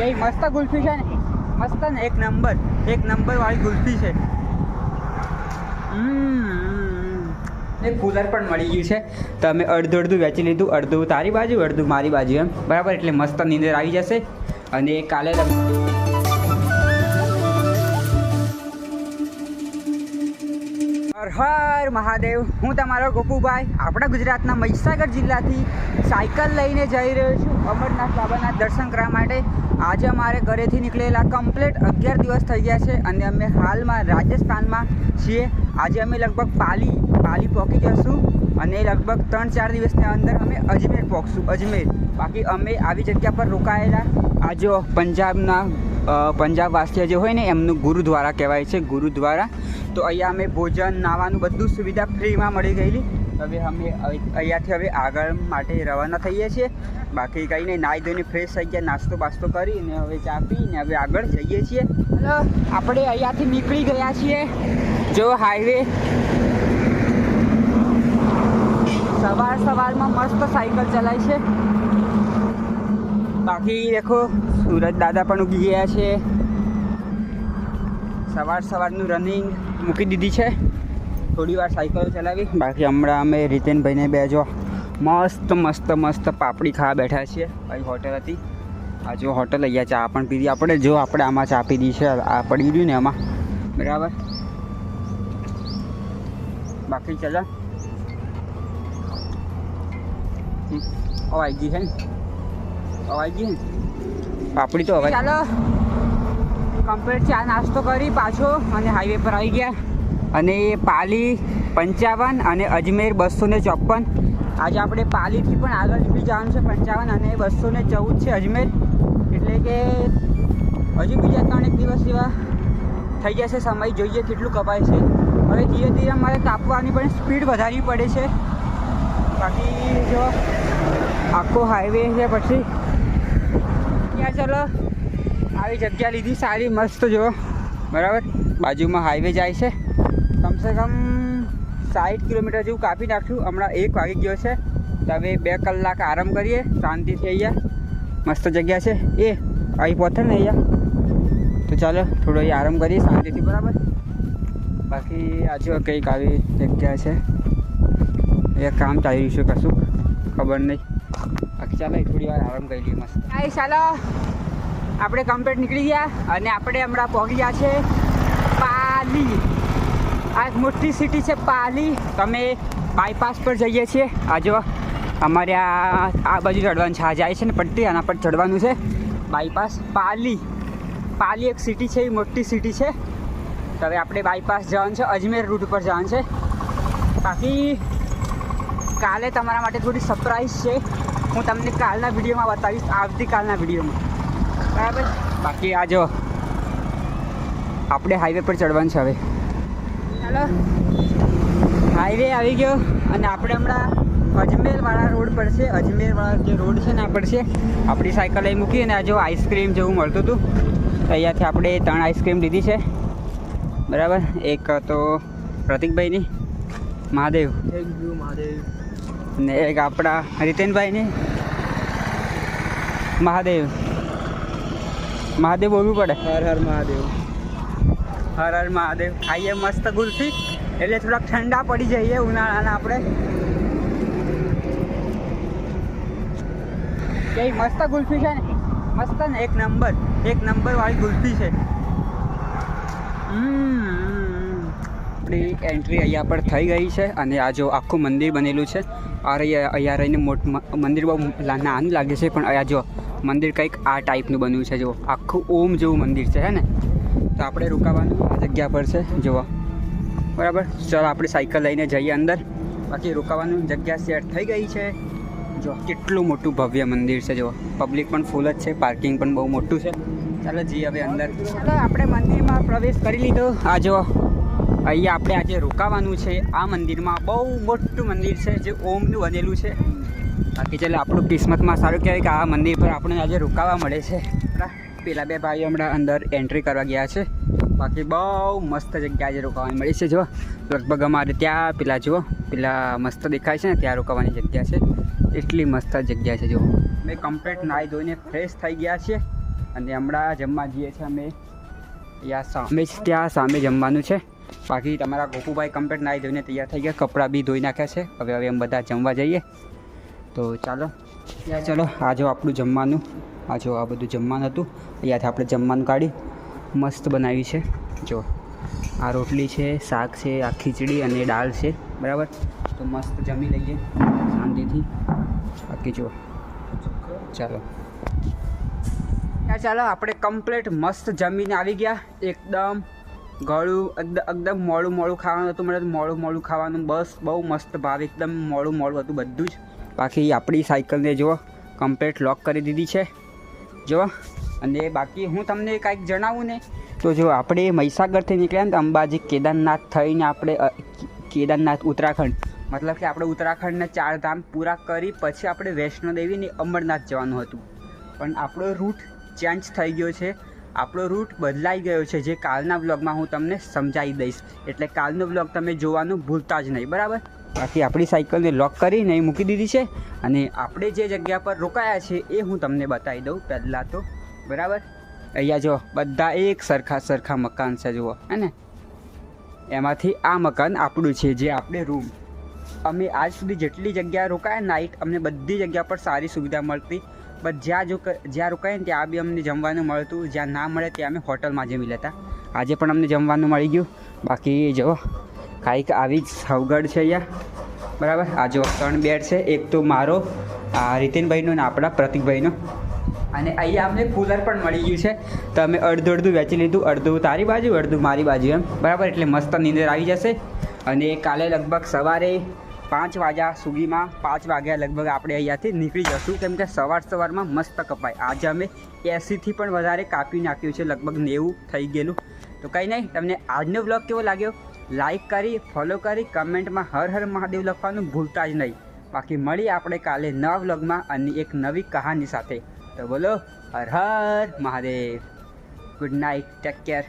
કઈ મસ્ત ગુલ્ફી છે ને, મસ્ત ને, એક નંબર વાળી ગુલ્ફી છે. એક કુલર પણ મળી ગયું છે, તો અમે અડધું વેચી લીધું, અડધું તારી બાજુ અડધું મારી બાજુ એમ, બરાબર. એટલે મસ્ત નીંદર આવી જશે. અને કાલે હર હર મહાદેવ. હું તમારો ગોપુભાઈ આપણા ગુજરાતના મહીસાગર જિલ્લાથી સાયકલ લઈને જઈ રહ્યો છું અમરનાથ બાબાના દર્શન કરવા માટે. આજે અમારે ઘરેથી નીકળેલા કમ્પ્લીટ 11 દિવસ થઈ ગયા છે અને અમે હાલમાં રાજસ્થાનમાં છીએ. આજે અમે લગભગ પાલી પહોંચી જશું અને લગભગ 3-4 દિવસની અંદર અમે અજમેર પહોંચશું. અજમેર બાકી અમે આવી જગ્યા પર રોકાયેલા. આ જો પંજાબવાસીઓ જે હોય ને એમનું ગુરુદ્વારા કહેવાય છે, ગુરુદ્વારા. તો અહીંયા અમે ભોજન નાવાનું બધું સુવિધા ફ્રીમાં મળી ગયેલી. હવે અમે અહીંયાથી હવે આગળ માટે રવાના થઈએ છીએ. બાકી કંઈ નહીં, નાહી ધોઈને ફ્રેશ થઈ ગયા, નાસ્તો બાસ્તો કરીને હવે ચા પીને હવે આગળ જઈએ છીએ. હલો, આપણે અહીંયાથી નીકળી ગયા છીએ. જો હાઈવે સવારમાં મસ્ત સાયકલ ચલાય છે. બાકી દેખો સુરજ દાદા પણ ઉગી ગયા છે. સવારનું રનિંગ મૂકી દીધી છે, થોડી વાર સાયકલ ચલાવી. બાકી હમણાં અમે રીતેનભાઈને બે જો મસ્ત પાપડી ખાવા બેઠા છીએ. અહીં હોટલ હતી, આ જો હોટલ, અહીંયા ચા પણ પીધી આપણે. જો આપણે આમાં ચા પીધી છે, આ પડી ગયું ને એમાં, બરાબર. બાકી ચાલો અવાઈ ગઈ છે ને, પાપડી તો હવે ચાલો કમ્પ્લીટ ચા નાસ્તો કરી પાછો અને હાઈવે પર આવી ગયા. અને પાલી 55 અને અજમેર 254. આજે આપણે પાલીથી પણ આગળ નીકળી જવાનું છે. 55 અને 214 છે અજમેર. એટલે કે હજુ બીજા 3 દિવસ જેવા થઈ જશે. સમય જોઈએ કેટલું કપાય છે. હવે ધીરે ધીરે અમારે કાપવાની પણ સ્પીડ વધારવી પડે છે. બાકી જો આખો હાઈવે છે. પછી ત્યાં ચાલો આવી જગ્યા લીધી સારી મસ્ત, જો બરાબર. બાજુમાં હાઈવે જાય છે. કમસે કમ 60 કિલોમીટર જેવું કાપી નાખ્યું. હમણાં 1 વાગી ગયો છે, તો હવે 2 કલાક આરામ કરીએ શાંતિથી. અહીંયા મસ્ત જગ્યા છે, એ અહીં પહોંચે ને અહીંયા, તો ચાલો થોડો અહીં આરામ કરીએ શાંતિથી, બરાબર. બાકી આજુ કંઈક આવી જગ્યા છે, એ કામ ચાલી રહ્યું છે કશું ખબર નહીં. બાકી ચાલો થોડી વાર આરામ કરી લઈએ મસ્ત. ચાલો આપણે કમ્પ્લીટ નીકળી ગયા અને આપણે હમણાં પહોંચી ગયા છે પાલી. આ એક મોટી સિટી છે પાલી. તમે બાયપાસ પર જઈએ છીએ. આ જો અમારે આ બાજુ ચડવાનું છે, આ જાય છે ને પટ્ટી, આના પર ચડવાનું છે. બાયપાસ પાલી એક સિટી છે, એ મોટી સિટી છે. તો હવે આપણે બાયપાસ જવાનું છે, અજમેર રૂટ ઉપર જવાનું છે. બાકી કાલે તમારા માટે થોડી સરપ્રાઈઝ છે, હું તમને કાલના વિડીયોમાં બતાવીશ, આવતીકાલના વિડીયોમાં, બરાબર. બાકી આ જો આપણે હાઈવે પર ચડવાનું છે. હવે ચાલો હાઈવે આવી ગયો અને આપણે હમણાં અજમેરવાળા રોડ પર છે. અજમેરવાળા જે રોડ છે ને આ પર છે. આપણી સાયકલ અહીં મૂકી અને આ જો આઈસ્ક્રીમ જેવું મળતું હતું, તો અહીંયાથી આપણે 3 આઈસ્ક્રીમ લીધી છે, બરાબર. એક તો પ્રતિકભાઈની, મહાદેવ, થેન્ક યુ મહાદેવ. અને એક આપણા રીતેનભાઈની, મહાદેવ બોલવું પડે. હર હર મહાદેવ. ખાઈએ મસ્ત ગુલ્ફી, એટલે થોડાક ઠંડા પડી જઈએ ઉનાળાના આપણે. કઈ મસ્ત ગુલ્ફી છે ને, મસ્ત ને, એક નંબર વાળી ગુલ્ફી છે. આપણી એન્ટ્રી અહીંયા પર થઈ ગઈ છે અને આ જો આખું મંદિર બનેલું છે. અહીંયા રહીને મંદિર બહુ નાનું લાગે છે, પણ અહીંયા જો મંદિર કંઈક આ ટાઈપનું બન્યું છે. જો આખું ઓમ જેવું મંદિર છે, હે ને. તો આપણે રોકાવાનું આ જગ્યા પર છે, જુઓ, બરાબર. ચાલો આપણે સાયકલ લઈને જઈએ અંદર. બાકી રોકાવાનું જગ્યા સેટ થઈ ગઈ છે. જો કેટલું મોટું ભવ્ય મંદિર છે. જો પબ્લિક પણ ફૂલ જ છે, પાર્કિંગ પણ બહુ મોટું છે. ચાલો જઈએ હવે અંદર. ચાલો આપણે મંદિરમાં પ્રવેશ કરી લીધો. આ જો અહીંયા આપણે આજે રોકાવાનું છે. આ મંદિરમાં બહુ મોટું મંદિર છે, જે ઓમનું બનેલું છે. બાકી ચાલો આપણું કિસ્મતમાં સારું કહેવાય કે આ મંદિર પર આપણે આજે રોકાવા મળે છે. પેલા 2 ભાઈઓ હમણાં અંદર એન્ટ્રી કરવા ગયા છે. બાકી બહુ મસ્ત જગ્યા આજે રોકાવાની મળી છે. જો લગભગ અમારે ત્યાં પેલા મસ્ત દેખાય છે ને, ત્યાં રોકાવાની જગ્યા છે. એટલી મસ્ત જગ્યા છે. જો મેં કમ્પ્લીટ નાહી ધોઈને ફ્રેશ થઈ ગયા છીએ અને હમણાં જમવા જઈએ છીએ અમે અહીંયા સામે જ, ત્યાં સામે જમવાનું છે. બાકી તમારા ગોપુભાઈ કમ્પ્લીટ નાહી ધોઈને તૈયાર થઈ ગયા, કપડાં બી ધોઈ નાખ્યા છે. હવે એમ બધા જમવા જઈએ. તો ચાલો ત્યાં ચલો. આ જો આપણું જમવાનું, આ જો આ બધું જમવાનું હતું. અહીંયાથી આપણે જમવાનું કાઢી મસ્ત બનાવ્યું છે. જો આ રોટલી છે, શાક છે, આ ખીચડી અને દાળ છે, બરાબર. તો મસ્ત જમી લઈએ શાંતિથી. બાકી જો ચાલો ચાલો આપણે કમ્પ્લીટ મસ્ત જમીને આવી ગયા. એકદમ ગળું એકદમ મોડું મોડું ખાવાનું હતું. મને મોડું ખાવાનું બસ બહુ મસ્ત ભાવે. એકદમ મોડું હતું બધું જ. બાકી આપણી સાયકલને જુઓ કમ્પ્લીટ લોક કરી દીધી છે જુઓ. અને બાકી હું તમને કાંઈક જણાવું ને તો જો આપણે મહીસાગરથી નીકળ્યા ને તો અંબાજી કેદારનાથ થઈને આપણે કેદારનાથ ઉત્તરાખંડ, મતલબ કે આપણે ઉત્તરાખંડના 4 ધામ પૂરા કરી પછી આપણે વૈષ્ણોદેવી ને અમરનાથ જવાનું હતું. પણ આપણો રૂટ ચેન્જ થઈ ગયો છે, આપણો રૂટ બદલાઈ ગયો છે, જે કાલના વ્લોગમાં હું તમને સમજાવી દઈશ. એટલે કાલનો વ્લોગ તમે જોવાનું ભૂલતા જ નહીં, બરાબર. બાકી આપણી સાયકલને લોક કરીને મૂકી દીધી છે. અને આપણે જે જગ્યા પર રોકાયા છે એ હું તમને બતાવી દઉં પહેલાં તો, બરાબર. અહીંયા જો બધા એક સરખા મકાન છે જુઓ, હે ને. એમાંથી આ મકાન આપણું છે, જે આપણે રૂમ. અમે આજ સુધી જેટલી જગ્યા રોકાયા નાઇટ, અમને બધી જગ્યા પર સારી સુવિધા મળતી. બટ જ્યાં રોકાય ને ત્યાં બી અમને જમવાનું મળતું, જ્યાં ના મળે ત્યાં અમે હોટલમાં જમી લેતા. આજે પણ અમને જમવાનું મળી ગયું. બાકી જો કાંઈક આવી જ સવગડ છે અહીંયા, બરાબર. આ જો 3 બેડ છે, એક તો મારો, આ રીતિનભાઈનો ને આપણા પ્રતિકભાઈનો. અને અહીંયા અમને કુલર પણ મળી ગયું છે. તો અમે અડધું વેચી લીધું, અડધું તારી બાજુ અડધું મારી બાજુ એમ, બરાબર. એટલે મસ્ત નીંદર આવી જશે. અને કાલે લગભગ સવારે 5 વાગ્યા સુધીમાં, 5 વાગ્યા લગભગ આપણે અહીંયાથી નીકળી જશું, કેમ કે સવારમાં મસ્ત કપાય. આજે અમે 80થી પણ વધારે કાપી નાખ્યું છે, લગભગ 90 થઈ ગયેલું. તો કંઈ નહીં, તમને આજનો વ્લોગ કેવો લાગ્યો લાઈક કરી, ફોલો કરી, કમેન્ટમાં હર હર મહાદેવ લખવાનું ભૂલતા જ નહીં. બાકી મળીએ આપણે કાલે નવા વ્લોગમાં અને એક નવી કહાની સાથે. તો બોલો Har Har Mahadev. Good night, take care.